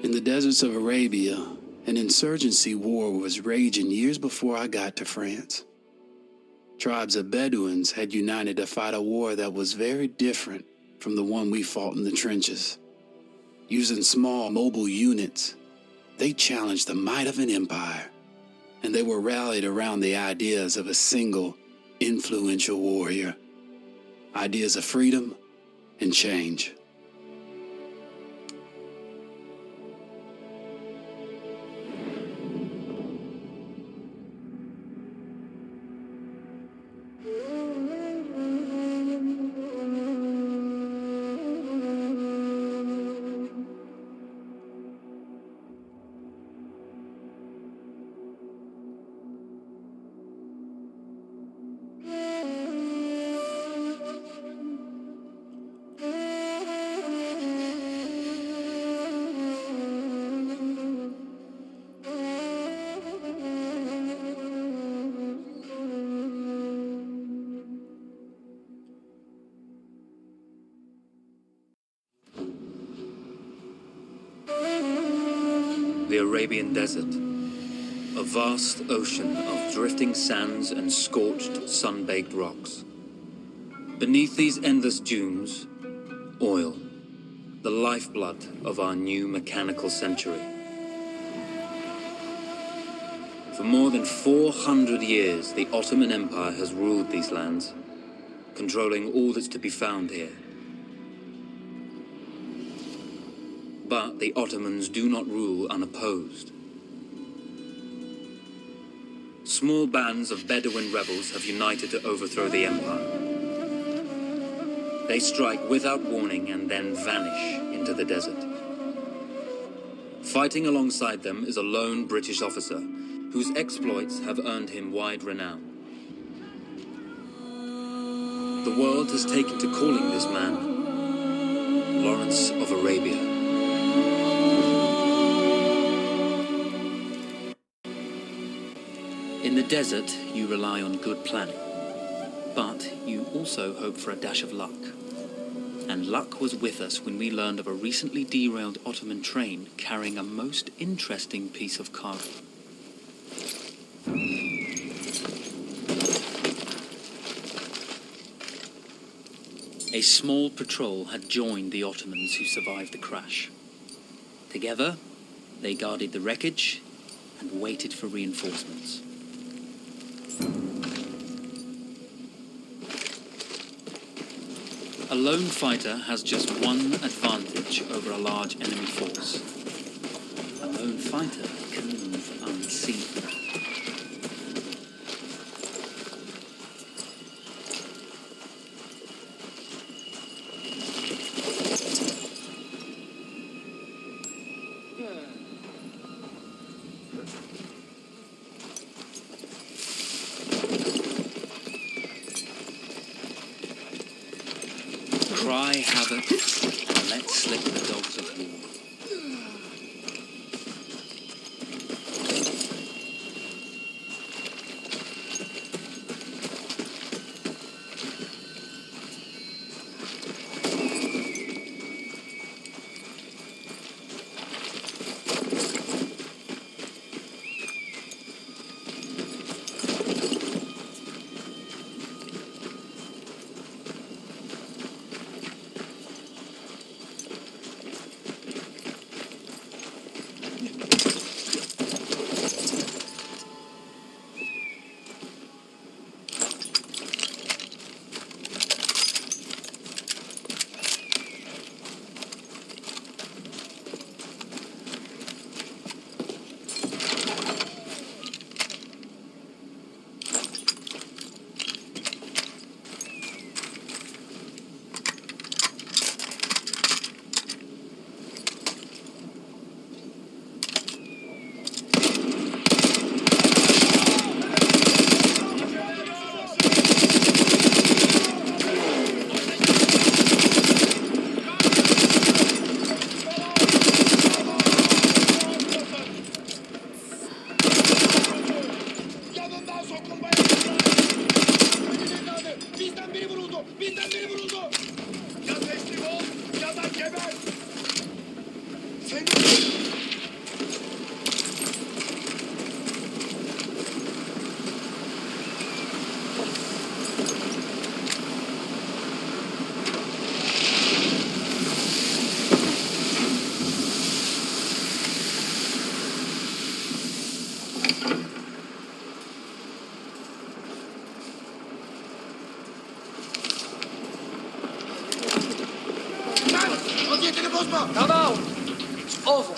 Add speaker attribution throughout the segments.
Speaker 1: In the deserts of Arabia, an insurgency war was raging years before I got to France. Tribes of Bedouins had united to fight a war that was very different from the one we fought in the trenches. Using small mobile units, they challenged the might of an empire, and they were rallied around the ideas of a single, influential warrior. Ideas of freedom and change.
Speaker 2: The Arabian Desert, a vast ocean of drifting sands and scorched, sun-baked rocks. Beneath these endless dunes, oil, the lifeblood of our new mechanical century. For more than 400 years, the Ottoman Empire has ruled these lands, controlling all that's to be found here. But the Ottomans do not rule unopposed. Small bands of Bedouin rebels have united to overthrow the empire. They strike without warning and then vanish into the desert. Fighting alongside them is a lone British officer whose exploits have earned him wide renown. The world has taken to calling this man Lawrence of Arabia. In the desert, you rely on good planning, but you also hope for a dash of luck. And luck was with us when we learned of a recently derailed Ottoman train carrying a most interesting piece of cargo. A small patrol had joined the Ottomans who survived the crash. Together, they guarded the wreckage and waited for reinforcements. A lone fighter has just one advantage over a large enemy force. A lone fighter can move unseen. Cry havoc and let slip the dogs of war.
Speaker 3: Ya teslim ol ya da geber. Seni Come out! It's over.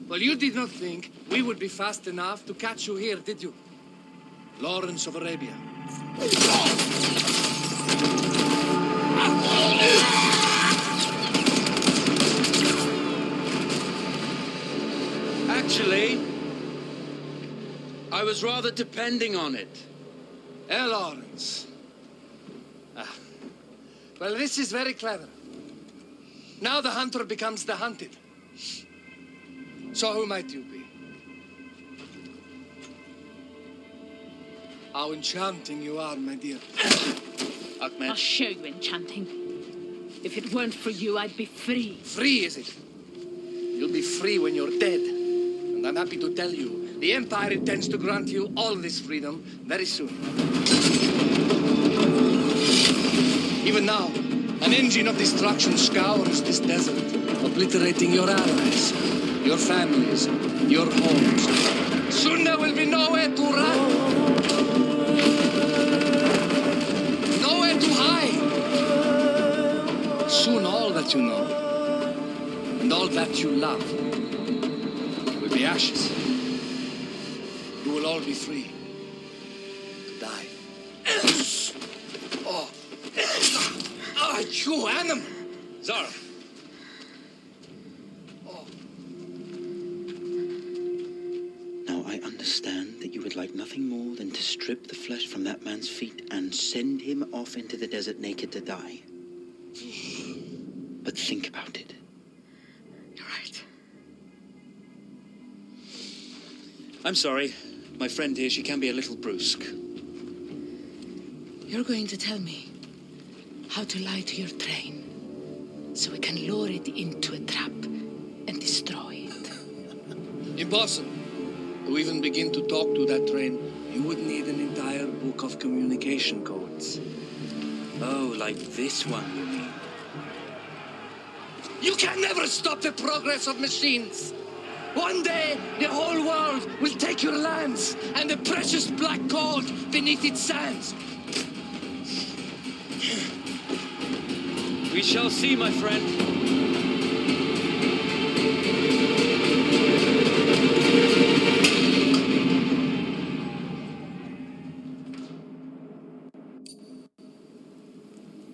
Speaker 3: Well, you did not think we would be fast enough to catch you here, did you? Lawrence of Arabia.
Speaker 4: Actually, I was rather depending on it.
Speaker 3: Lawrence. Well, this is very clever. Now the hunter becomes the hunted. So who might you be? How enchanting you are, my dear.
Speaker 5: I'll show you enchanting. If it weren't for you, I'd be free.
Speaker 3: Free, is it? You'll be free when you're dead. And I'm happy to tell you, the Empire intends to grant you all this freedom very soon. Even now, an engine of destruction scours this desert, obliterating your allies, your families, your homes. Soon there will be nowhere to run. Nowhere to hide. Soon all that you know, and all that you love, will be ashes. You will all be free to die. Oh, you animal!
Speaker 4: Zara.
Speaker 6: Now, I understand that you would like nothing more than to strip the flesh from that man's feet and send him off into the desert naked to die. But think about it.
Speaker 5: You're right.
Speaker 4: I'm sorry. My friend here, she can be a little brusque.
Speaker 5: You're going to tell me how to lie to your train, so we can lure it into a trap and destroy it.
Speaker 3: Impossible. To even begin to talk to that train, you would need an entire book of communication codes.
Speaker 4: Oh, like this one, you mean?
Speaker 3: You can never stop the progress of machines. One day, the whole world will take your lands and the precious black gold beneath its sands.
Speaker 4: We shall see, my friend.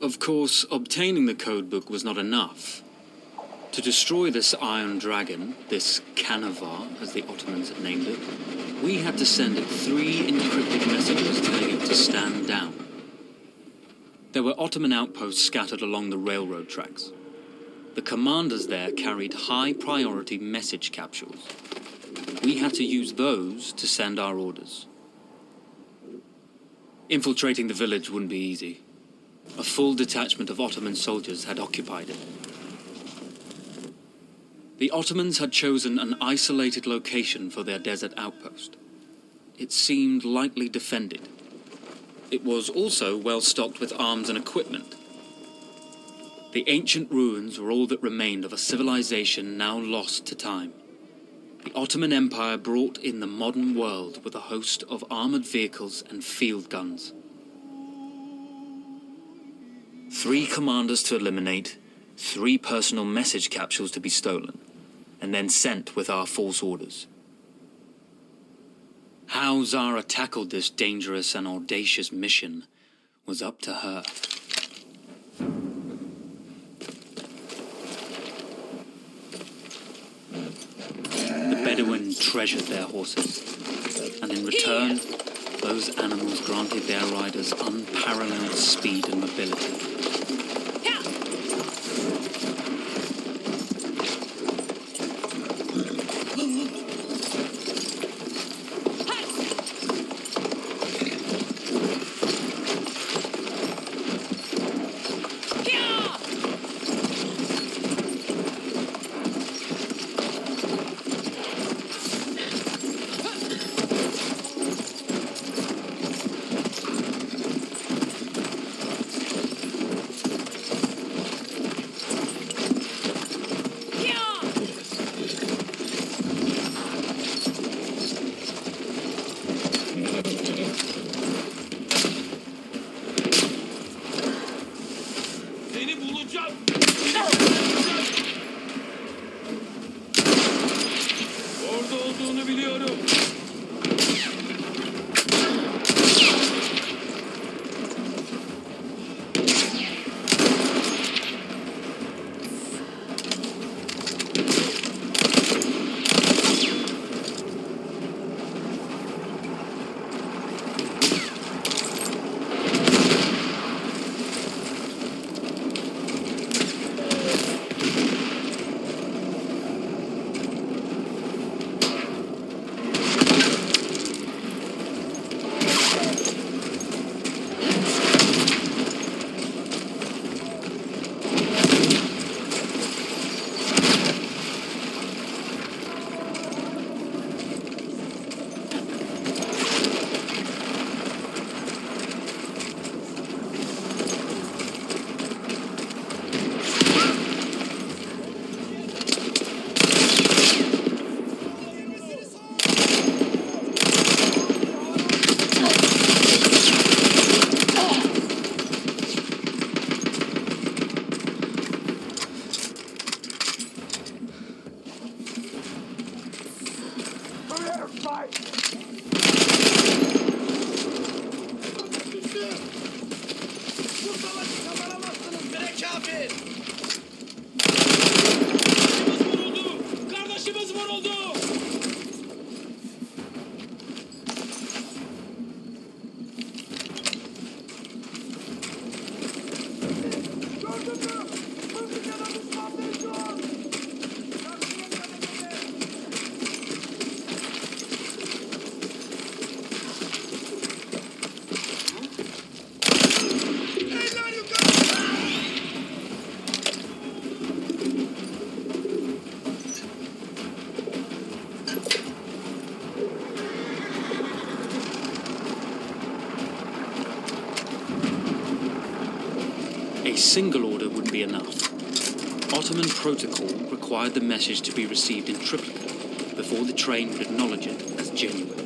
Speaker 2: Of course, obtaining the codebook was not enough. To destroy this Iron Dragon, this Canavar, as the Ottomans had named it, we had to send it 3 encrypted messages telling it to stand down. There were Ottoman outposts scattered along the railroad tracks. The commanders there carried high-priority message capsules. We had to use those to send our orders. Infiltrating the village wouldn't be easy. A full detachment of Ottoman soldiers had occupied it. The Ottomans had chosen an isolated location for their desert outpost. It seemed lightly defended. It was also well stocked with arms and equipment. The ancient ruins were all that remained of a civilization now lost to time. The Ottoman Empire brought in the modern world with a host of armored vehicles and field guns. 3 commanders to eliminate, 3 personal message capsules to be stolen, and then sent with our false orders. How Zara tackled this dangerous and audacious mission was up to her. The Bedouin treasured their horses, and in return, those animals granted their riders unparalleled speed and mobility. A single order would be enough. Ottoman protocol required the message to be received in triplicate before the train would acknowledge it as genuine.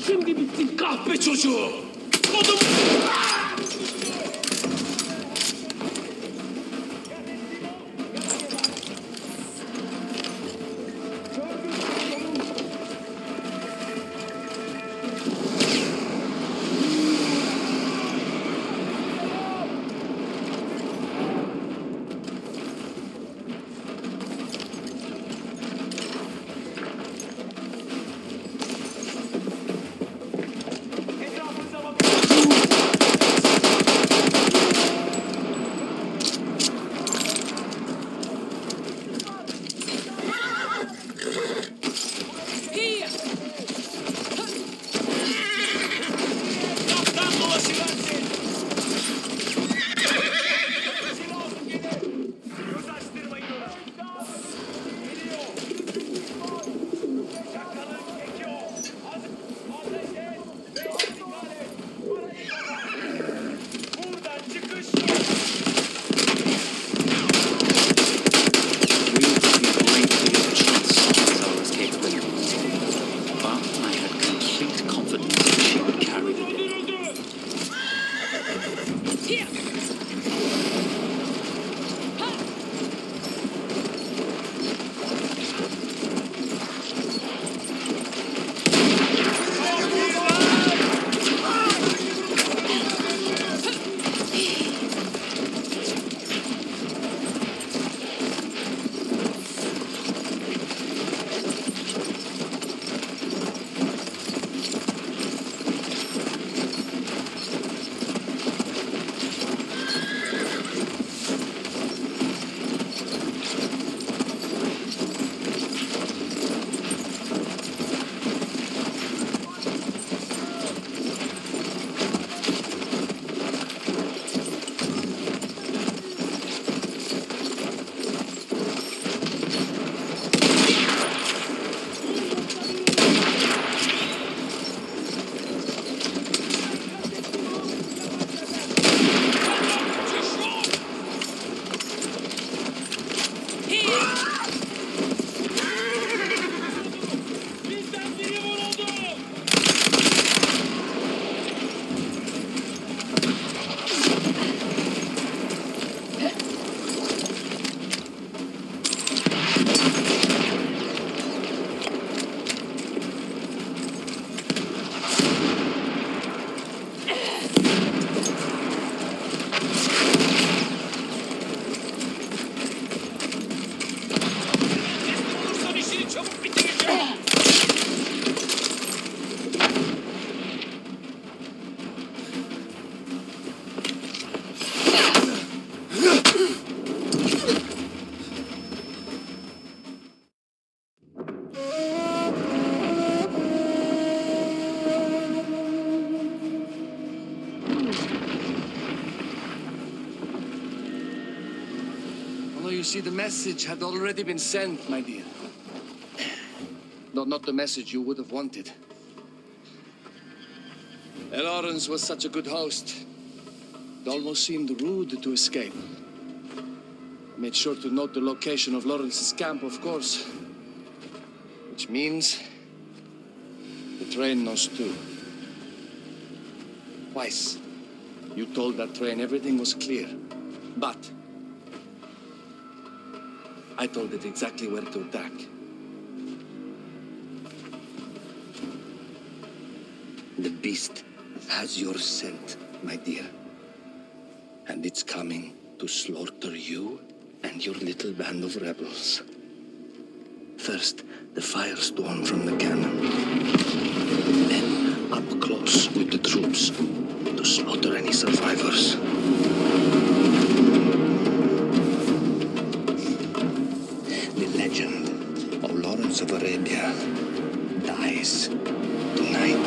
Speaker 3: Şimdi bittin kahpe çocuğu. Kodum. You see, the message had already been sent, my dear. Not the message you would have wanted. Lawrence was such a good host. It almost seemed rude to escape. I made sure to note the location of Lawrence's camp, of course. Which means the train knows too. Twice, you told that train everything was clear. But I told it exactly where to attack. The beast has your scent, my dear. And it's coming to slaughter you and your little band of rebels. First, the firestorm from the cannon. Then, up close with the troops to slaughter any survivors. Legend of Lawrence of Arabia dies tonight.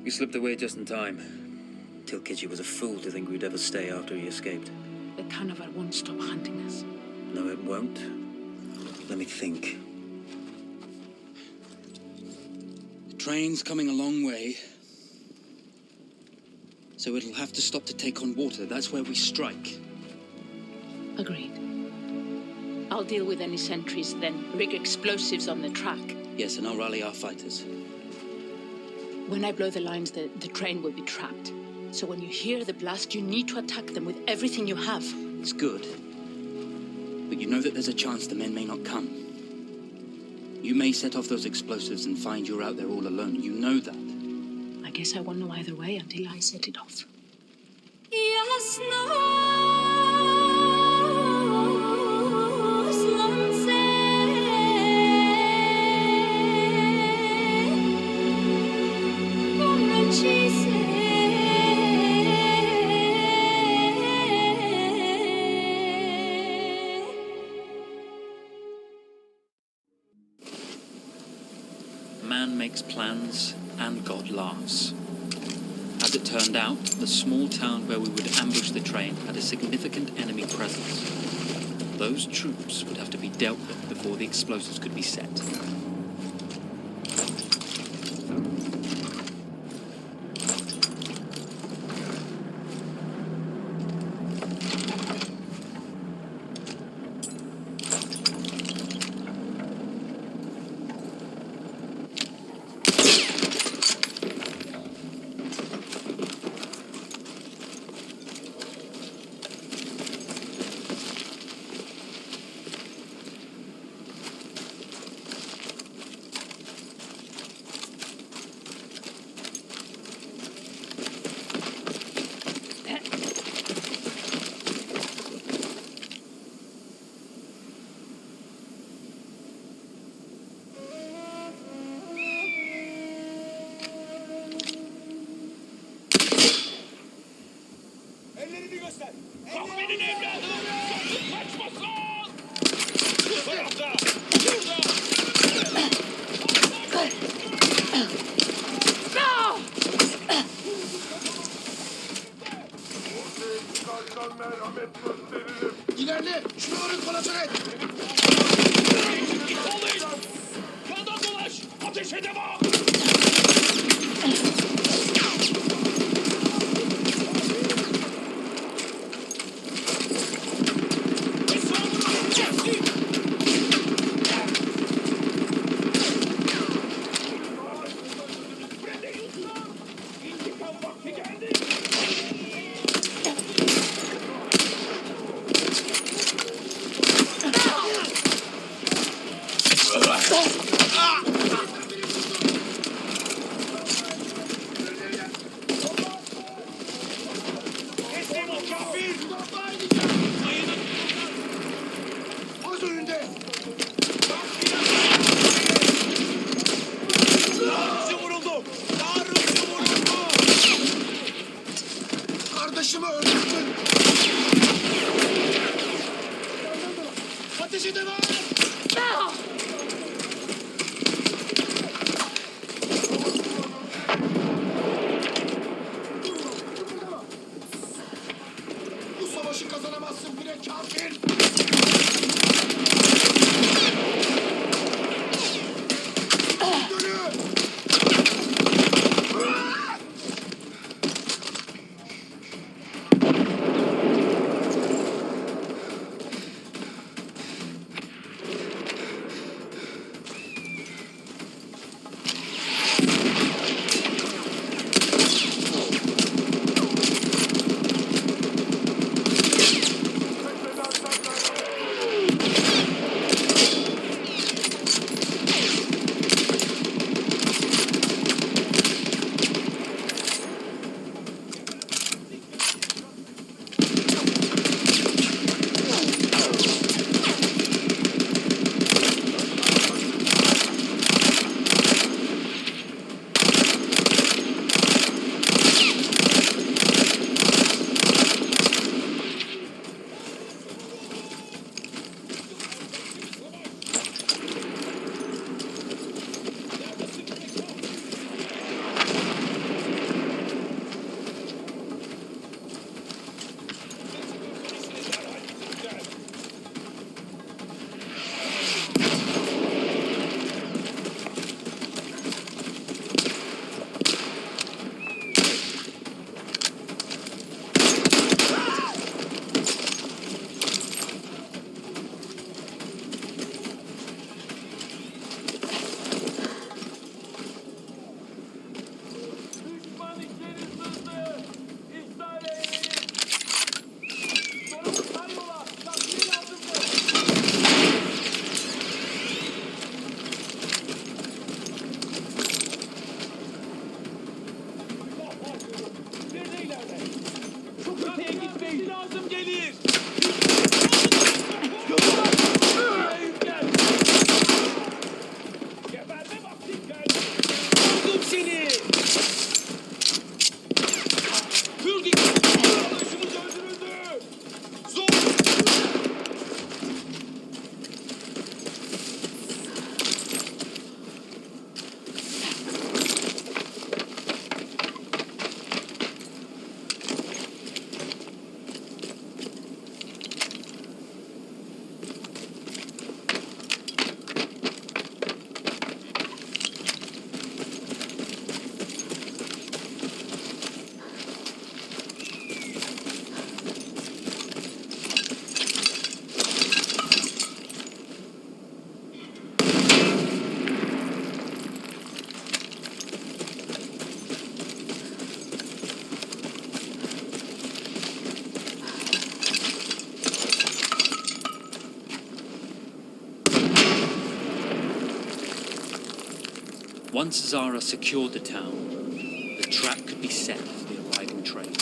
Speaker 2: You slipped away just in time. Till Kitchy was a fool to think we'd ever stay after he escaped.
Speaker 5: The carnival won't stop hunting us.
Speaker 2: No, it won't. Let me think.
Speaker 4: The train's coming a long way. So it'll have to stop to take on water. That's where we strike.
Speaker 5: Agreed. I'll deal with any sentries, then rig explosives on the track.
Speaker 4: Yes, and I'll rally our fighters.
Speaker 5: When I blow the lines, the train will be trapped. So when you hear the blast, you need to attack them with everything you have.
Speaker 4: It's good. But you know that there's a chance the men may not come. You may set off those explosives and find you're out there all alone. You know that.
Speaker 5: I guess I won't know either way until I set it off.
Speaker 2: Man makes plans, and God laughs. As it turned out, the small town where we would ambush the train had a significant enemy presence. Those troops would have to be dealt with before the explosives could be set.
Speaker 3: İlerle! Şunları kolaçan et! Yandan dolaş! Ateşe devam! seni! Arkadaşımız öldürüldü! Zor!
Speaker 2: Once Zara secured the town, the trap could be set for the arriving train.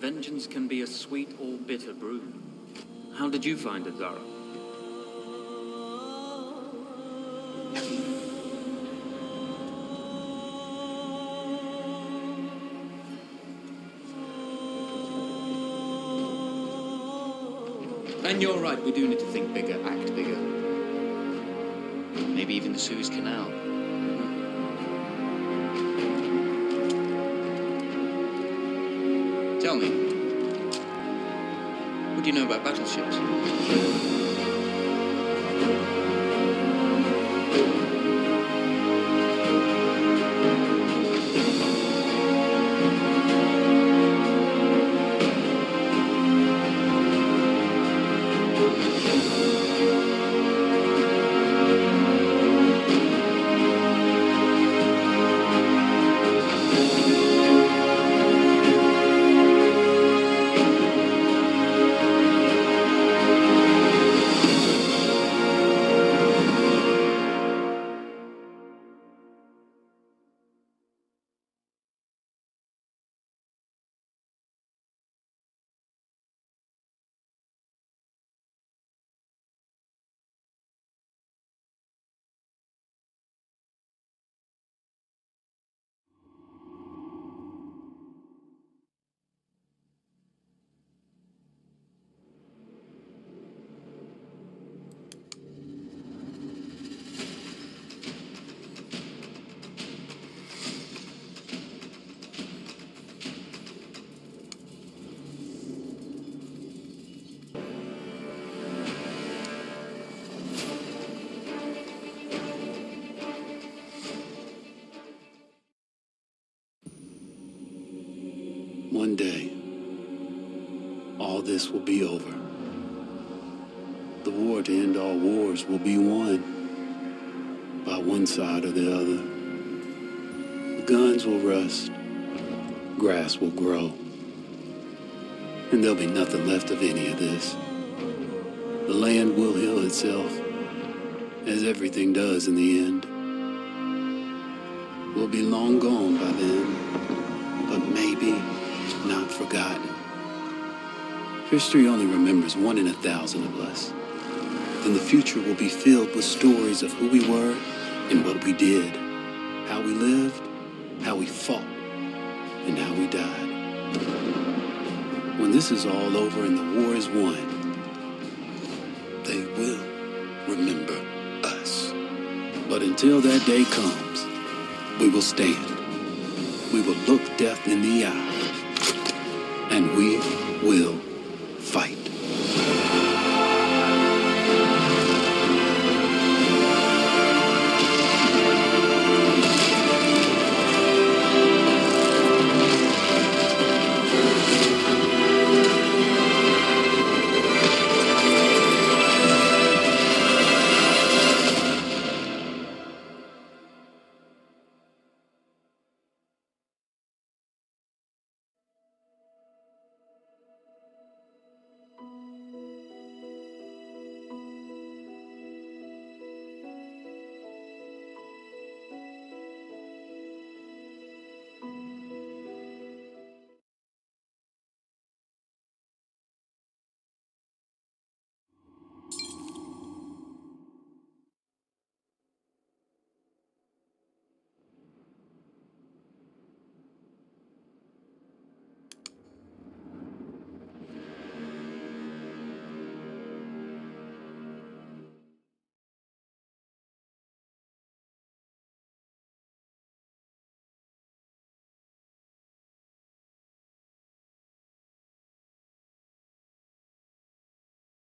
Speaker 2: vengeance can be a sweet or bitter brew. How did you find it, Zara?
Speaker 4: And you're right, we do need to think bigger, act bigger. Maybe even the Suez Canal. Tell me, what do you know about battleships?
Speaker 1: One day, all this will be over. The war to end all wars will be won by one side or the other. The guns will rust, grass will grow, and there'll be nothing left of any of this. The land will heal itself, as everything does in the end. We'll be long gone by then, but maybe not forgotten. History only remembers 1 in 1,000 of us. Then the future will be filled with stories of who we were and what we did, how we lived, how we fought, and how we died. When this is all over and the war is won, they will remember us. But until that day comes, we will stand. We will look death in the eye. And we